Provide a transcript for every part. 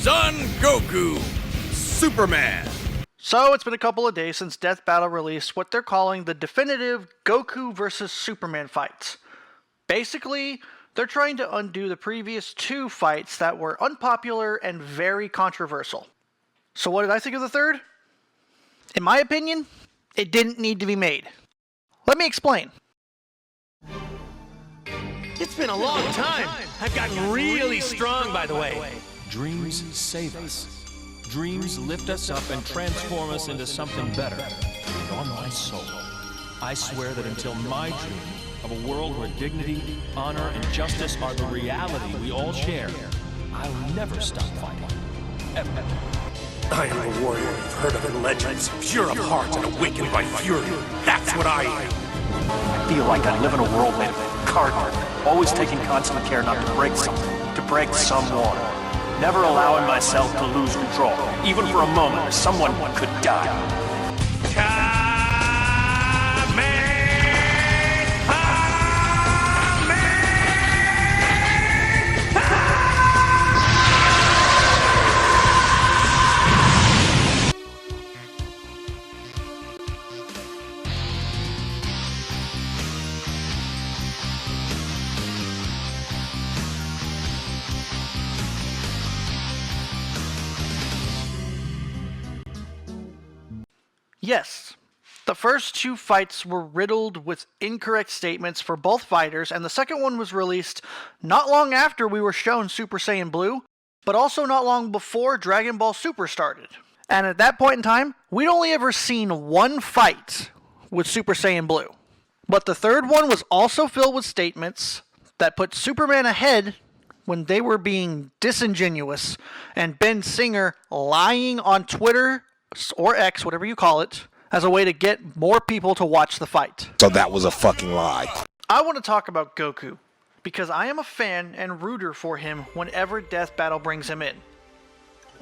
Son Goku, Superman. So it's been a couple of days since Death Battle released what they're calling the definitive Goku vs. Superman fights. Basically, they're trying to undo the previous two fights that were unpopular and very controversial. So what did I think of the third? In my opinion, it didn't need to be made. Let me explain. It's been a long time. I've gotten really strong, by the way. Dreams save us. Dreams lift us up and transform us into something better. And on my soul, I swear that until my dream of a world where dignity, honor, and justice are the reality we all share, I'll never stop fighting. Ever. I am a warrior you've heard of in legends, pure of heart and awakened by fury. That's what I am. I feel like I live in a world made of cardboard, always taking constant care not to break something, to break someone. Never allowing myself to lose control, even for a moment, or someone could die. Yes, the first two fights were riddled with incorrect statements for both fighters, and the second one was released not long after we were shown Super Saiyan Blue, but also not long before Dragon Ball Super started. And at that point in time, we'd only ever seen one fight with Super Saiyan Blue. But the third one was also filled with statements that put Superman ahead when they were being disingenuous, and Ben Singer lying on Twitter or X, whatever you call it, as a way to get more people to watch the fight. So that was a fucking lie. I want to talk about Goku, because I am a fan and rooter for him whenever Death Battle brings him in.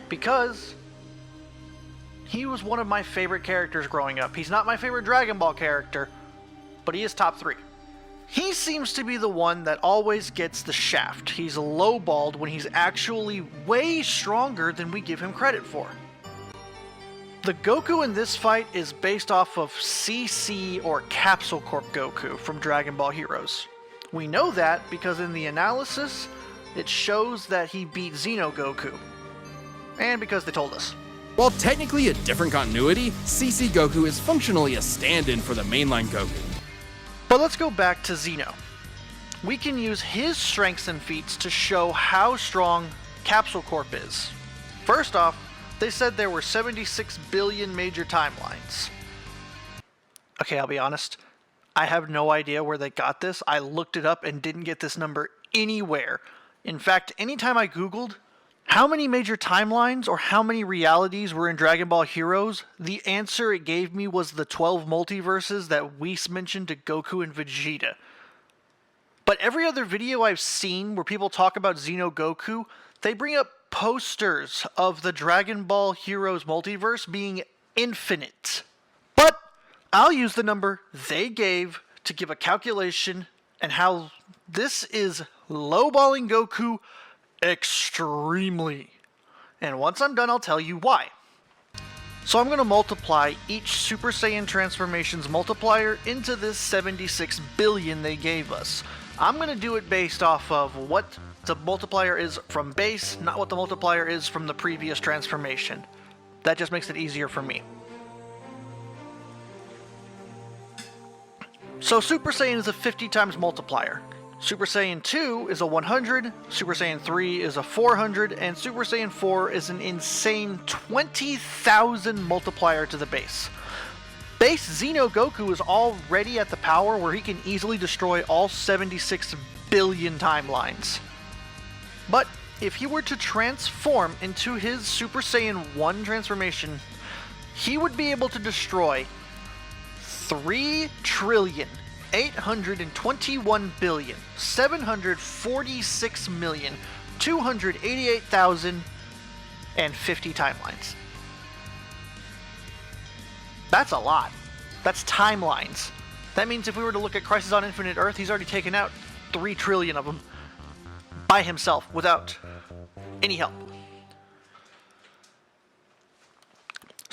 Because he was one of my favorite characters growing up. He's not my favorite Dragon Ball character, but he is top 3. He seems to be the one that always gets the shaft. He's lowballed when he's actually way stronger than we give him credit for. The Goku in this fight is based off of CC or Capsule Corp Goku from Dragon Ball Heroes. We know that because in the analysis, it shows that he beat Xeno Goku. And because they told us. While technically a different continuity, CC Goku is functionally a stand-in for the mainline Goku. But let's go back to Xeno. We can use his strengths and feats to show how strong Capsule Corp is. First off, they said there were 76 billion major timelines. Okay, I'll be honest. I have no idea where they got this. I looked it up and didn't get this number anywhere. In fact, anytime I Googled how many major timelines or how many realities were in Dragon Ball Heroes, the answer it gave me was the 12 multiverses that Whis mentioned to Goku and Vegeta. But every other video I've seen where people talk about Xeno Goku, they bring up posters of the Dragon Ball Heroes multiverse being infinite. But I'll use the number they gave to give a calculation and how this is lowballing Goku extremely. And once I'm done, I'll tell you why. So I'm going to multiply each Super Saiyan transformation's multiplier into this 76 billion they gave us. I'm going to do it based off of what the multiplier is from base, not what the multiplier is from the previous transformation. That just makes it easier for me. So Super Saiyan is a 50 times multiplier. Super Saiyan 2 is a 100, Super Saiyan 3 is a 400, and Super Saiyan 4 is an insane 20,000 multiplier to the base. Base Xeno Goku is already at the power where he can easily destroy all 76 billion timelines. But if he were to transform into his Super Saiyan 1 transformation, he would be able to destroy 3,821,746,288,050 timelines. That's a lot. That's timelines. That means if we were to look at Crisis on Infinite Earth, he's already taken out 3 trillion of them by himself without any help.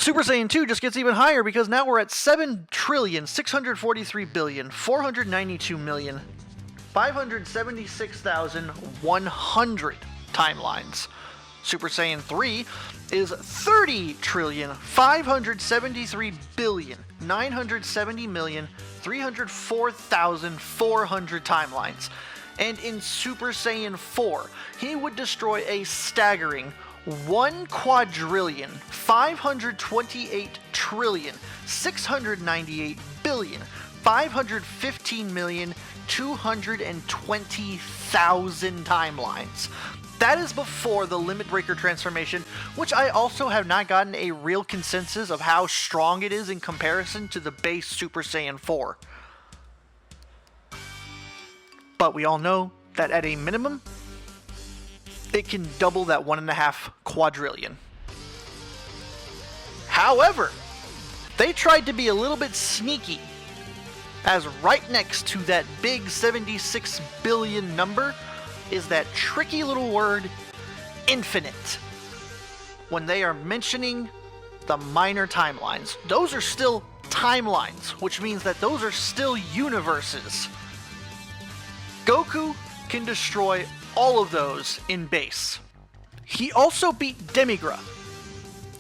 Super Saiyan 2 just gets even higher because now we're at 7,643,492,576,100 timelines. Super Saiyan 3 is 30,573,970,304,400 timelines. And in Super Saiyan 4, he would destroy a staggering 1,528,515,220,000 timelines. That is before the Limit Breaker transformation, which I also have not gotten a real consensus of how strong it is in comparison to the base Super Saiyan 4. But we all know that at a minimum, it can double that 1.5 quadrillion. However, they tried to be a little bit sneaky, as right next to that big 76 billion number is that tricky little word, infinite. When they are mentioning the minor timelines, those are still timelines, which means that those are still universes. Goku can destroy all of those in base. He also beat Demigra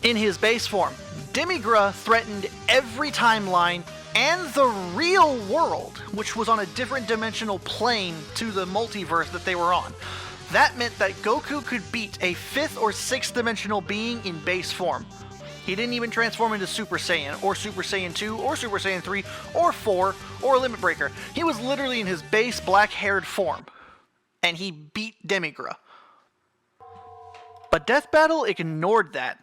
in his base form. Demigra threatened every timeline and the real world, which was on a different dimensional plane to the multiverse that they were on. That meant that Goku could beat a 5th or 6th dimensional being in base form. He didn't even transform into Super Saiyan, or Super Saiyan 2, or Super Saiyan 3, or 4, or Limit Breaker. He was literally in his base black-haired form, and he beat Demigra. But Death Battle ignored that,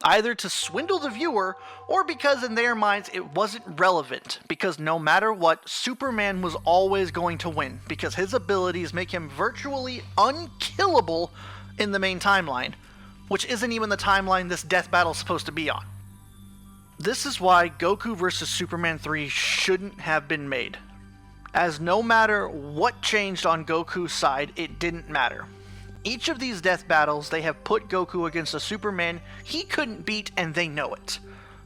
either to swindle the viewer, or because in their minds it wasn't relevant, because no matter what, Superman was always going to win, because his abilities make him virtually unkillable in the main timeline, which isn't even the timeline this Death Battle is supposed to be on. This is why Goku vs. Superman 3 shouldn't have been made, as no matter what changed on Goku's side, it didn't matter. Each of these death battles, they have put Goku against a Superman he couldn't beat, and they know it.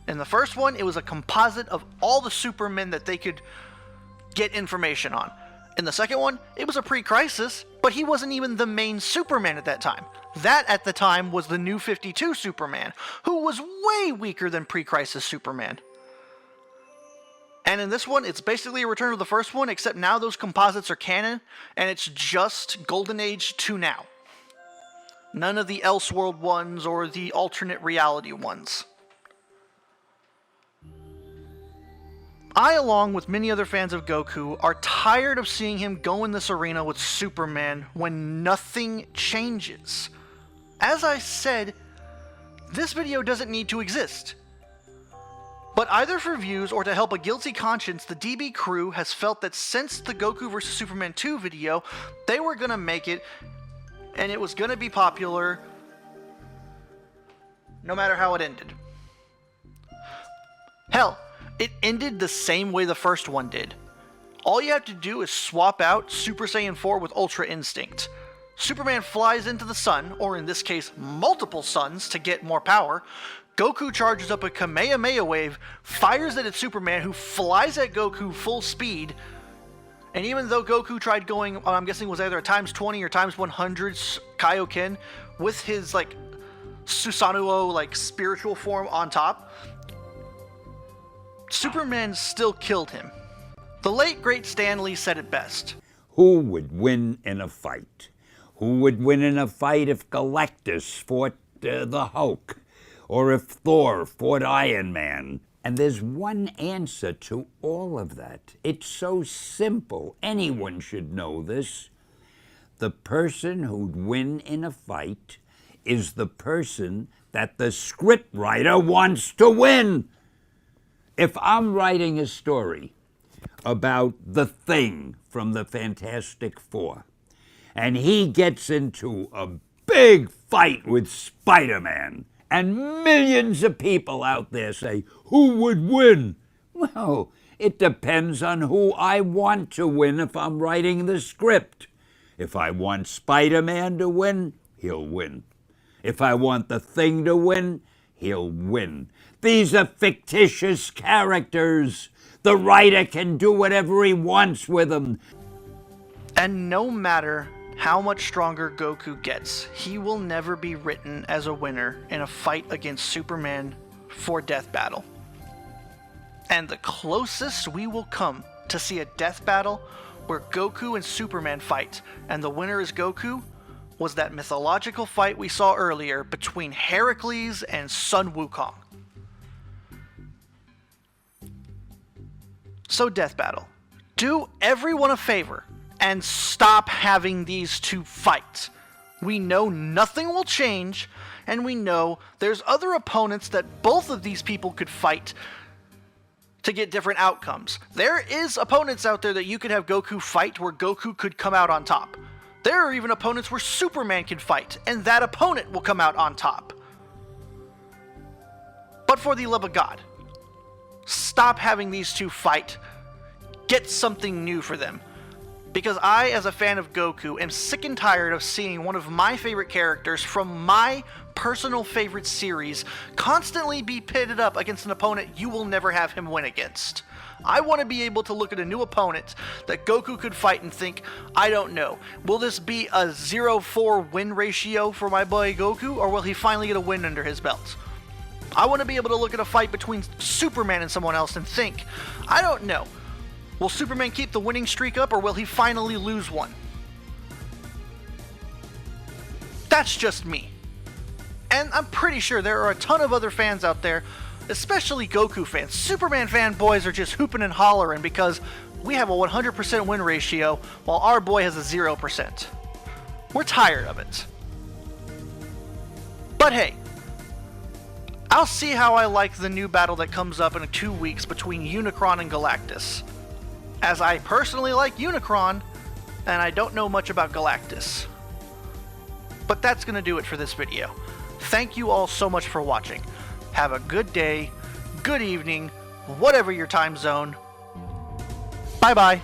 In the first one, it was a composite of all the Supermen that they could get information on. In the second one, it was a pre-Crisis, but he wasn't even the main Superman at that time. That, at the time, was the New 52 Superman, who was way weaker than pre-Crisis Superman. And in this one, it's basically a return of the first one, except now those composites are canon, and it's just Golden Age to now. None of the Elseworld ones or the alternate reality ones. I, along with many other fans of Goku, are tired of seeing him go in this arena with Superman when nothing changes. As I said, this video doesn't need to exist. But either for views or to help a guilty conscience, the DB crew has felt that since the Goku vs. Superman 2 video, they were gonna make it, and it was gonna be popular, no matter how it ended. Hell, it ended the same way the first one did. All you have to do is swap out Super Saiyan 4 with Ultra Instinct. Superman flies into the sun, or in this case, multiple suns to get more power. Goku charges up a Kamehameha wave, fires it at Superman, who flies at Goku full speed. And even though Goku tried going, I'm guessing it was either a times 20 or times 100 Kaioken with his like Susanoo like spiritual form on top, Superman still killed him. The late great Stan Lee said it best. Who would win in a fight? Who would win in a fight if Galactus fought the Hulk? Or if Thor fought Iron Man? And there's one answer to all of that. It's so simple. Anyone should know this. The person who'd win in a fight is the person that the scriptwriter wants to win. If I'm writing a story about the Thing from the Fantastic Four, and he gets into a big fight with Spider-Man, and millions of people out there say, who would win? Well, it depends on who I want to win if I'm writing the script. If I want Spider-Man to win, he'll win. If I want the Thing to win, he'll win. These are fictitious characters. The writer can do whatever he wants with them. And no matter how much stronger Goku gets, he will never be written as a winner in a fight against Superman for Death Battle. And the closest we will come to see a death battle where Goku and Superman fight and the winner is Goku was that mythological fight we saw earlier between Heracles and Sun Wukong. So Death Battle, do everyone a favor and stop having these two fight. We know nothing will change, and we know there's other opponents that both of these people could fight to get different outcomes. There is opponents out there that you could have Goku fight where Goku could come out on top. There are even opponents where Superman can fight, and that opponent will come out on top. But for the love of God, stop having these two fight. Get something new for them. Because I, as a fan of Goku, am sick and tired of seeing one of my favorite characters from my personal favorite series constantly be pitted up against an opponent you will never have him win against. I want to be able to look at a new opponent that Goku could fight and think, I don't know, will this be a 0-4 win ratio for my boy Goku, or will he finally get a win under his belt? I want to be able to look at a fight between Superman and someone else and think, I don't know, will Superman keep the winning streak up, or will he finally lose one? That's just me. And I'm pretty sure there are a ton of other fans out there, especially Goku fans. Superman fanboys are just hooping and hollering because we have a 100% win ratio while our boy has a 0%. We're tired of it. But hey, I'll see how I like the new battle that comes up in 2 weeks between Unicron and Galactus, as I personally like Unicron, and I don't know much about Galactus. But that's going to do it for this video. Thank you all so much for watching. Have a good day, good evening, whatever your time zone. Bye-bye.